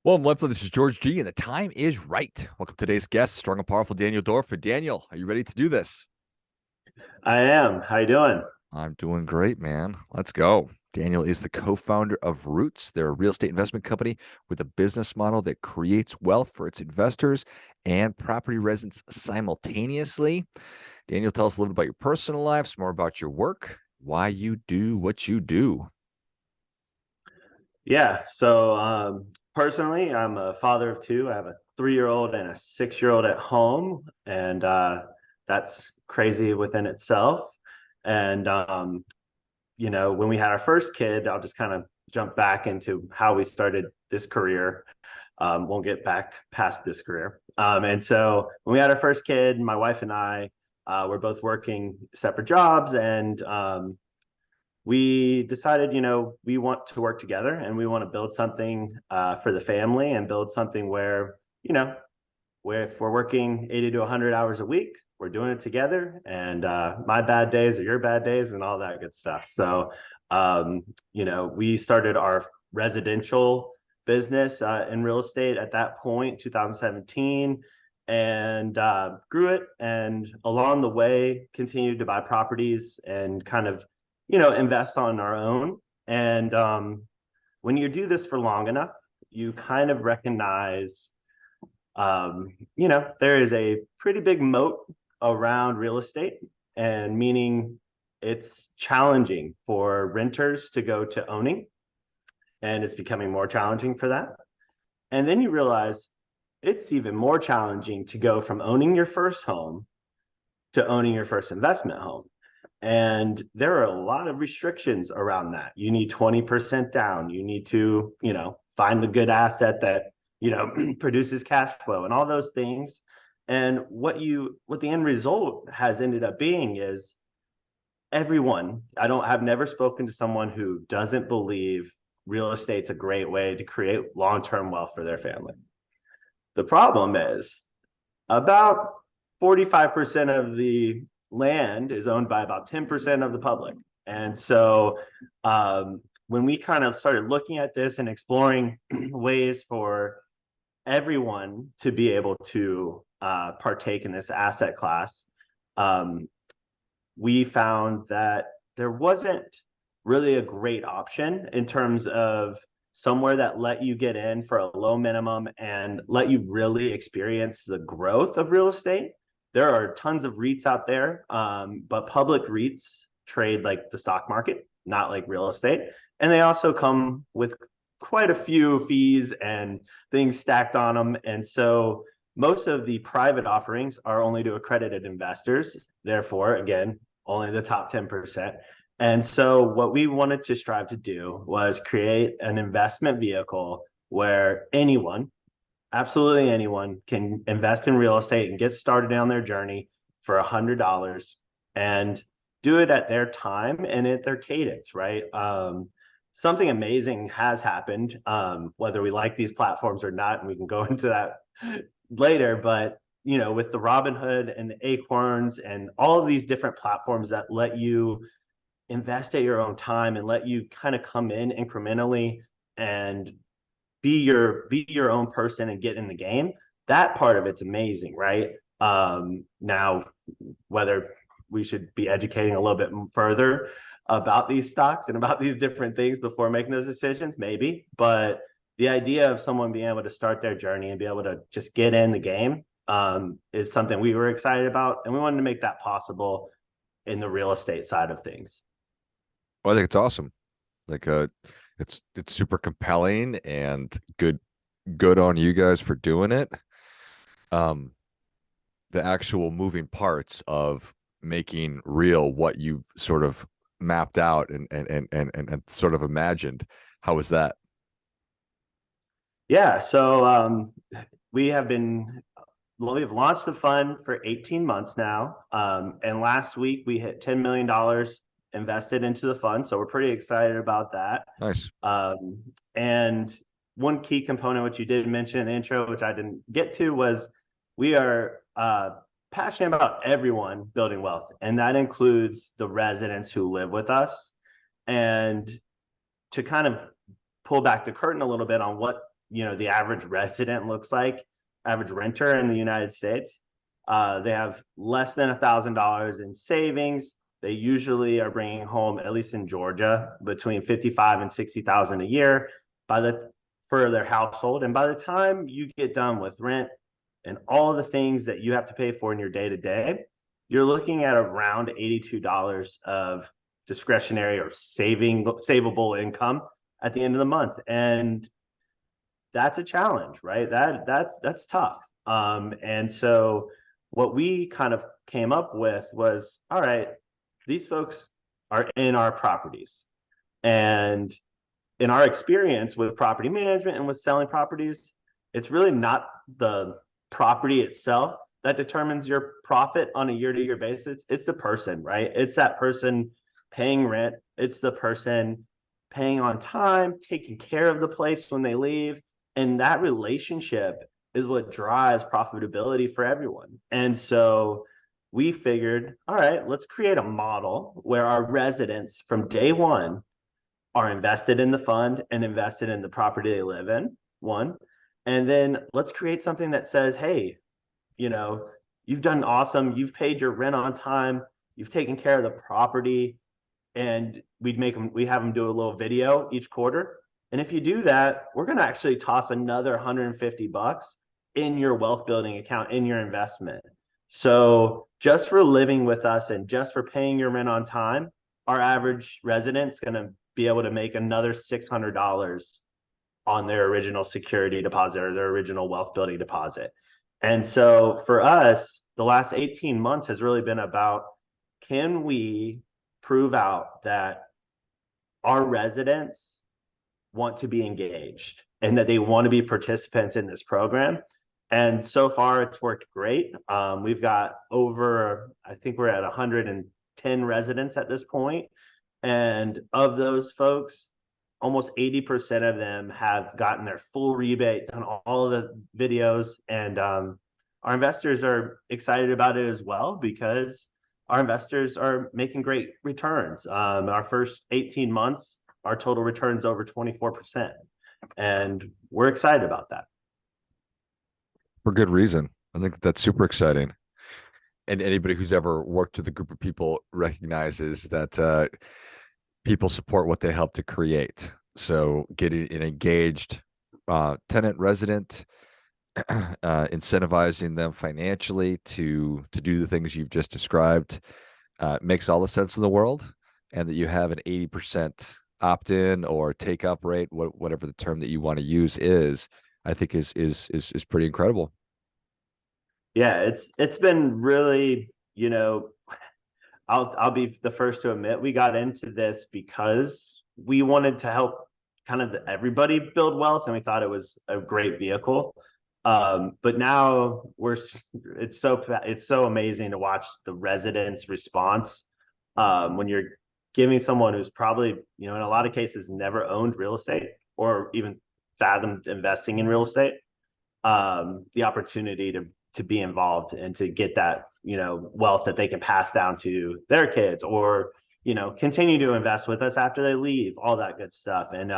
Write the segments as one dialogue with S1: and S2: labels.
S1: Well, LifeBlood, this is George G, and the time is right. Welcome to today's guest, strong and powerful Daniel Dorfman. Daniel, are you ready to do this?
S2: I am. How you doing?
S1: I'm doing great, man. Let's go. Daniel is the co-founder of Roots. They're a real estate investment company with a business model that creates wealth for its investors and property residents simultaneously. Daniel, tell us a little bit about your personal life, some more about your work, why you do what you do.
S2: Yeah. So personally, I'm a father of two. I have a 3-year-old and a 6-year-old at home, and that's crazy within itself. And when we had our first kid, I'll just kind of jump back into how we started this career. Won't get back past this career. And so when we had our first kid, my wife and I were both working separate jobs, and we decided, we want to work together and we want to build something for the family and build something where if we're working 80 to 100 hours a week, we're doing it together. And my bad days are your bad days and all that good stuff. So we started our residential business in real estate at that point, 2017, and grew it. And along the way, continued to buy properties and kind of invest on our own. And when you do this for long enough, you kind of recognize, there is a pretty big moat around real estate, and meaning it's challenging for renters to go to owning, and it's becoming more challenging for that. And then you realize it's even more challenging to go from owning your first home to owning your first investment home. And there are a lot of restrictions around that. You need 20% down. You need to, find the good asset that, produces cash flow and all those things. And what the end result has ended up being is I've never spoken to someone who doesn't believe real estate's a great way to create long-term wealth for their family. The problem is about 45% of the land is owned by about 10% of the public. And so when we kind of started looking at this and exploring ways for everyone to be able to partake in this asset class, we found that there wasn't really a great option in terms of somewhere that let you get in for a low minimum and let you really experience the growth of real estate. There are tons of REITs out there, but public REITs trade like the stock market, not like real estate. And they also come with quite a few fees and things stacked on them. And so most of the private offerings are only to accredited investors. Therefore, again, only the top 10%. And so what we wanted to strive to do was create an investment vehicle where anyone, absolutely anyone, can invest in real estate and get started on their journey for $100 and do it at their time and at their cadence, right? Something amazing has happened, whether we like these platforms or not, and we can go into that later. But with the Robinhood and the Acorns and all of these different platforms that let you invest at your own time and let you kind of come in incrementally and be your own person and get in the game, that part of it's amazing, right? Now, whether we should be educating a little bit further about these stocks and about these different things before making those decisions, maybe. But the idea of someone being able to start their journey and be able to just get in the game is something we were excited about, and we wanted to make that possible in the real estate side of things.
S1: Well, I think it's awesome. Like it's super compelling and good on you guys for doing it. Um the actual moving parts of making real what you've sort of mapped out and sort of imagined. How was that?
S2: Yeah, so we have been we've launched the fund for 18 months now. And last week we hit $10 million invested into the fund. So we're pretty excited about that.
S1: Nice.
S2: And one key component, which you did mention in the intro, which I didn't get to, was we are passionate about everyone building wealth. And that includes the residents who live with us. And to kind of pull back the curtain a little bit on what the average resident looks like, average renter in the United States. They have less than $1,000 in savings. They usually are bringing home, at least in Georgia, between 55 and 60,000 a year for their household. And by the time you get done with rent and all the things that you have to pay for in your day to day, you're looking at around $82 of discretionary or savable income at the end of the month. And that's a challenge, right? That's tough. And so what we kind of came up with was, all right, these folks are in our properties. And in our experience with property management and with selling properties, it's really not the property itself that determines your profit on a year-to-year basis. It's the person, right? It's that person paying rent. It's the person paying on time, taking care of the place when they leave. And that relationship is what drives profitability for everyone. And so we figured, all right, let's create a model where our residents from day one are invested in the fund and invested in the property they live in, one. And then let's create something that says, hey, you've done awesome. You've paid your rent on time. You've taken care of the property. And we have them do a little video each quarter. And if you do that, we're going to actually toss another $150 in your wealth building account, in your investment. So just for living with us and just for paying your rent on time, our average resident's going to be able to make another $600 on their original security deposit or their original wealth building deposit. And so for us, the last 18 months has really been about, can we prove out that our residents want to be engaged and that they want to be participants in this program? And so far it's worked great. We've got I think we're at 110 residents at this point. And of those folks, almost 80% of them have gotten their full rebate, done all of the videos. And our investors are excited about it as well, because our investors are making great returns. Our first 18 months, our total returns over 24%. And we're excited about that.
S1: For good reason. I think that's super exciting. And anybody who's ever worked with a group of people recognizes that people support what they help to create. So getting an engaged tenant resident, incentivizing them financially to do the things you've just described, makes all the sense in the world. And that you have an 80% opt-in or take-up rate, whatever the term that you want to use is, I think is pretty incredible.
S2: Yeah, it's been really, I'll be the first to admit we got into this because we wanted to help kind of everybody build wealth, and we thought it was a great vehicle. But now it's so amazing to watch the residents' response when you're giving someone who's probably, in a lot of cases never owned real estate or even fathomed investing in real estate, the opportunity to be involved and to get that wealth that they can pass down to their kids, or continue to invest with us after they leave, all that good stuff. And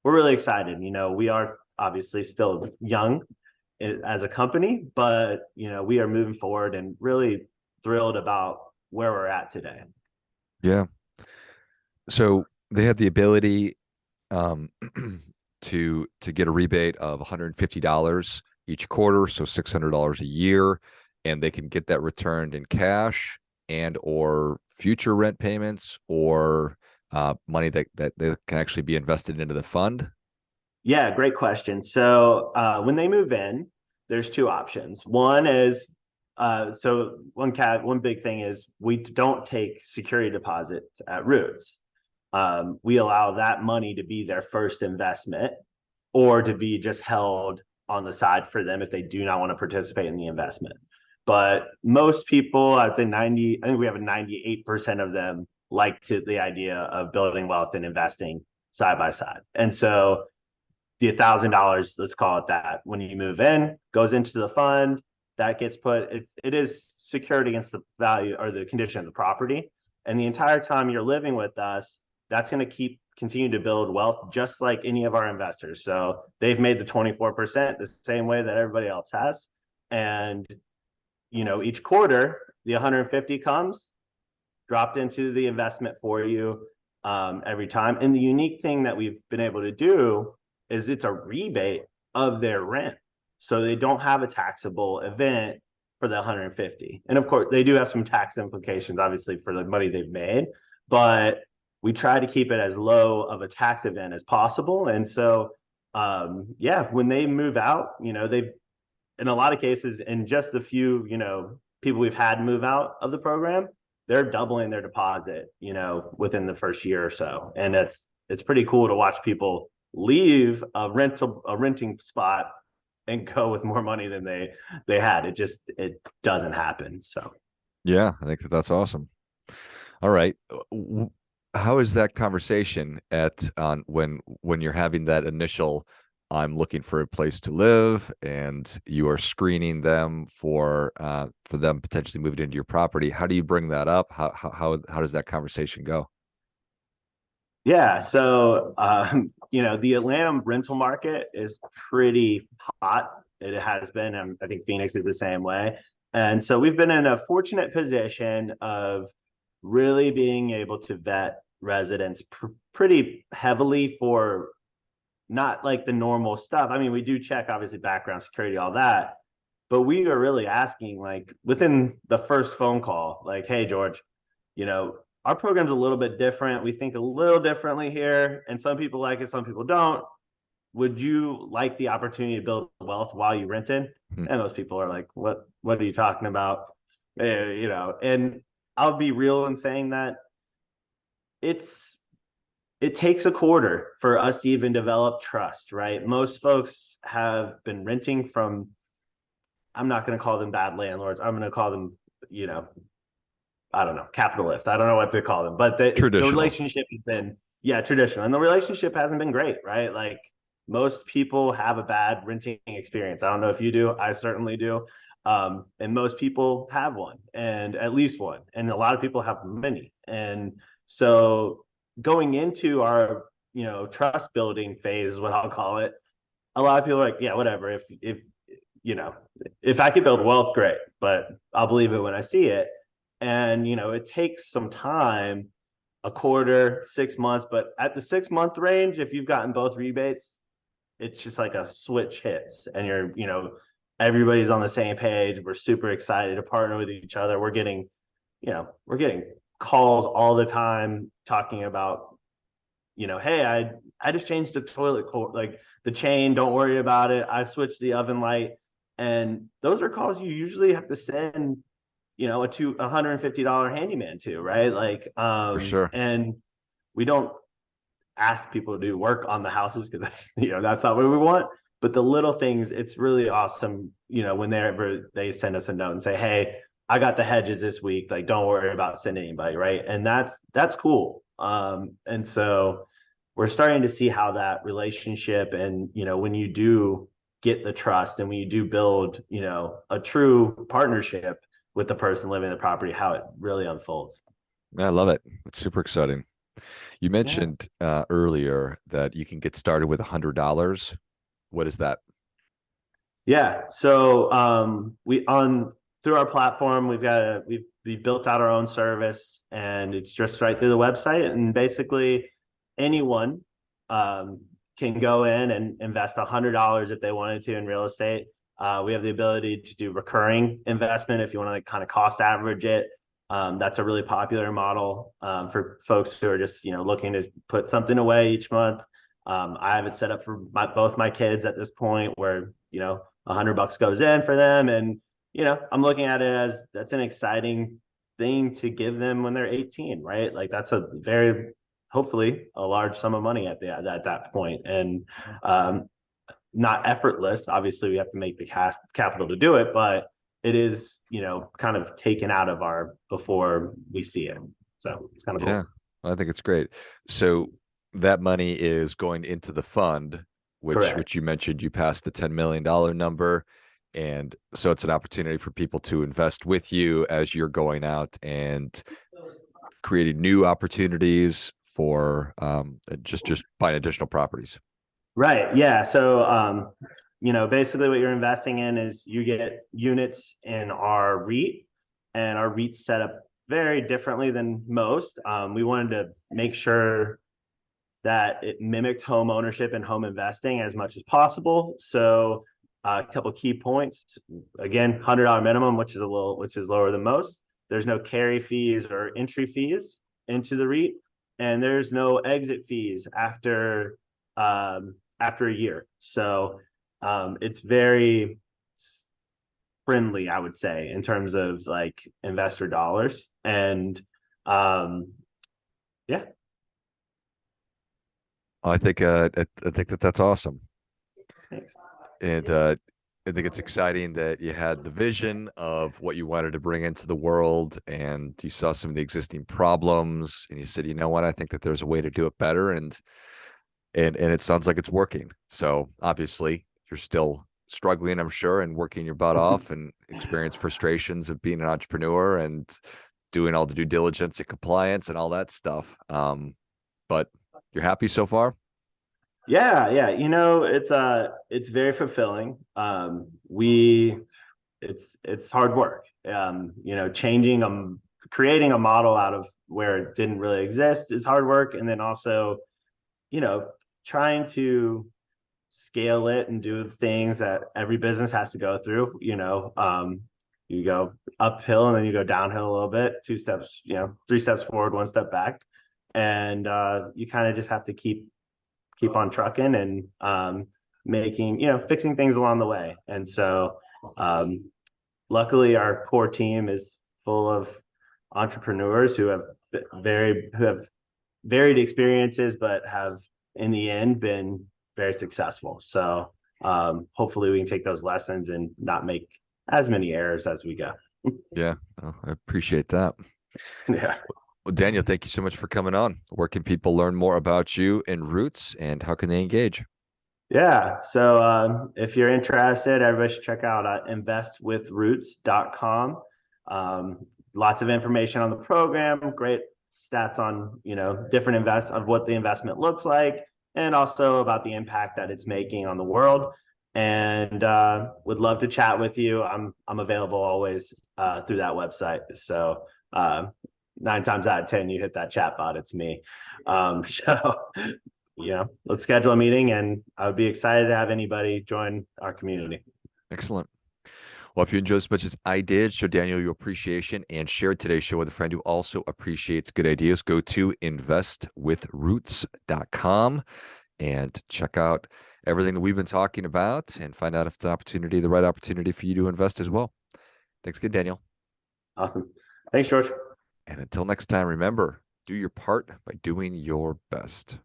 S2: we're really excited. We are obviously still young as a company, but we are moving forward and really thrilled about where we're at today.
S1: Yeah. So they have the ability um, to get a rebate of $150 each quarter, so $600 a year, and they can get that returned in cash and or future rent payments, or money that they can actually be invested into the fund.
S2: Yeah, great question. So when they move in, there's two options. One is one big thing is we don't take security deposits at Roots. We allow that money to be their first investment, or to be just held on the side for them if they do not want to participate in the investment. But most people, I'd say I think we have a 98% of them like the idea of building wealth and investing side by side. And so the $1,000, let's call it that, when you move in, goes into the fund. That gets it is secured against the value or the condition of the property. And the entire time you're living with us, that's going to keep continue to build wealth just like any of our investors. So they've made the 24% the same way that everybody else has. And, each quarter, the 150 comes dropped into the investment for you every time. And the unique thing that we've been able to do is it's a rebate of their rent. So they don't have a taxable event for the 150. And of course, they do have some tax implications, obviously, for the money they've made, but we try to keep it as low of a tax event as possible. And so, yeah, when they move out, they've, in a lot of cases, in just a few, people we've had move out of the program, they're doubling their deposit, within the first year or so. And it's pretty cool to watch people leave a renting spot and go with more money than they had. It doesn't happen. So
S1: Yeah, I think that's awesome. All right. How is that conversation at on when you're having that initial I'm looking for a place to live and you are screening them for them potentially moving into your property? How do you bring that up? How does that conversation go?
S2: yeah, so the Atlanta rental market is pretty hot. It has been, and I think Phoenix is the same way. And so we've been in a fortunate position of really being able to vet residents pretty heavily for not like the normal stuff. I mean, we do check obviously background security, all that, but we are really asking like within the first phone call, like, hey, George, our program's a little bit different. We think a little differently here, and some people like it, some people don't. Would you like the opportunity to build wealth while you rented?
S1: Hmm.
S2: And those people are like, what are you talking about? And I'll be real in saying that it's it takes a quarter for us to even develop trust, right? Most folks have been renting from, I'm not going to call them bad landlords. I'm going to call them, you know, I don't know, capitalist. I don't know what to call them, but the
S1: Traditional.
S2: relationship has been, yeah, traditional. And the relationship hasn't been great, right? Like most people have a bad renting experience. I don't know if you do. I certainly do. And most people have one and at least one. And a lot of people have many. And so going into our, trust building phase is what I'll call it. A lot of people are like, yeah, whatever. You know, if I could build wealth, great, but I'll believe it when I see it. And, it takes some time, a quarter, 6 months, but at the 6 month range, if you've gotten both rebates, it's just like a switch hits and everybody's on the same page. We're super excited to partner with each other. We're getting calls all the time talking about, hey, I just changed the toilet cord, like the chain, don't worry about it. I switched the oven light. And those are calls you usually have to send, a $150 handyman to, right? Like,
S1: For sure.
S2: and we don't ask people to do work on the houses because that's not what we want. But the little things, it's really awesome, whenever they send us a note and say, hey, I got the hedges this week. Like, don't worry about sending anybody, right? And that's cool. And so we're starting to see how that relationship and when you do get the trust and when you do build, a true partnership with the person living in the property, how it really unfolds.
S1: Yeah, I love it. It's super exciting. You
S2: Yeah.
S1: mentioned earlier that you can get started with $100. What is that?
S2: Yeah. So we on through our platform, we've built out our own service, and it's just right through the website. And basically, anyone um, can go in and invest $100 if they wanted to in real estate. We have the ability to do recurring investment if you want to like kind of cost average it. That's a really popular model for folks who are just looking to put something away each month. I have it set up for both my kids at this point, where $100 goes in for them, and I'm looking at it as that's an exciting thing to give them when they're 18, right? Like that's a very hopefully a large sum of money at that point, and um, not effortless. Obviously, we have to make the capital to do it, but it is kind of taken out of our before we see it. So it's kind of
S1: Yeah,
S2: cool.
S1: I think it's great. So that money is going into the fund, which
S2: Correct.
S1: you mentioned you passed the $10 million number. And so it's an opportunity for people to invest with you as you're going out and creating new opportunities for just buying additional properties?
S2: Right. Yeah. So, basically what you're investing in is you get units in our REIT, and our REIT's set up very differently than most. We wanted to make sure that it mimicked home ownership and home investing as much as possible. So, a couple key points. Again, $100 minimum, which is lower than most. There's no carry fees or entry fees into the REIT, and there's no exit fees after a year. So, it's very friendly, I would say, in terms of like investor dollars. And yeah.
S1: I think that's awesome.
S2: Thanks.
S1: And I think it's exciting that you had the vision of what you wanted to bring into the world, and you saw some of the existing problems, and you said, you know what, I think that there's a way to do it better, and it sounds like it's working. So obviously, you're still struggling, I'm sure, and working your butt off, and experience frustrations of being an entrepreneur and doing all the due diligence and compliance and all that stuff. But you're happy so far?
S2: Yeah, yeah. It's very fulfilling. It's hard work. Changing creating a model out of where it didn't really exist is hard work, and then also, you know, trying to scale it and do things that every business has to go through. You go uphill and then you go downhill a little bit, two steps, 3 steps forward, one step back, and you kind of just have to keep on trucking and making, fixing things along the way. And so, luckily, our core team is full of entrepreneurs who have varied experiences, but have in the end been very successful. So, hopefully, we can take those lessons and not make as many errors as we go.
S1: Yeah, oh, I appreciate that.
S2: Yeah.
S1: Well, Daniel, thank you so much for coming on. Where can people learn more about you and Roots, and how can they engage?
S2: Yeah. So, if you're interested, everybody should check out investwithroots.com. Lots of information on the program, great stats on, different invest of what the investment looks like, and also about the impact that it's making on the world. And would love to chat with you. I'm available always through that website. So, 9 times out of 10, you hit that chat bot, it's me. So let's schedule a meeting, and I would be excited to have anybody join our community.
S1: Excellent. Well, if you enjoyed as much as I did, show Daniel your appreciation and share today's show with a friend who also appreciates good ideas. Go to investwithroots.com and check out everything that we've been talking about, and find out if it's the right opportunity for you to invest as well. Thanks again, Daniel.
S2: Awesome. Thanks, George.
S1: And until next time, remember, do your part by doing your best.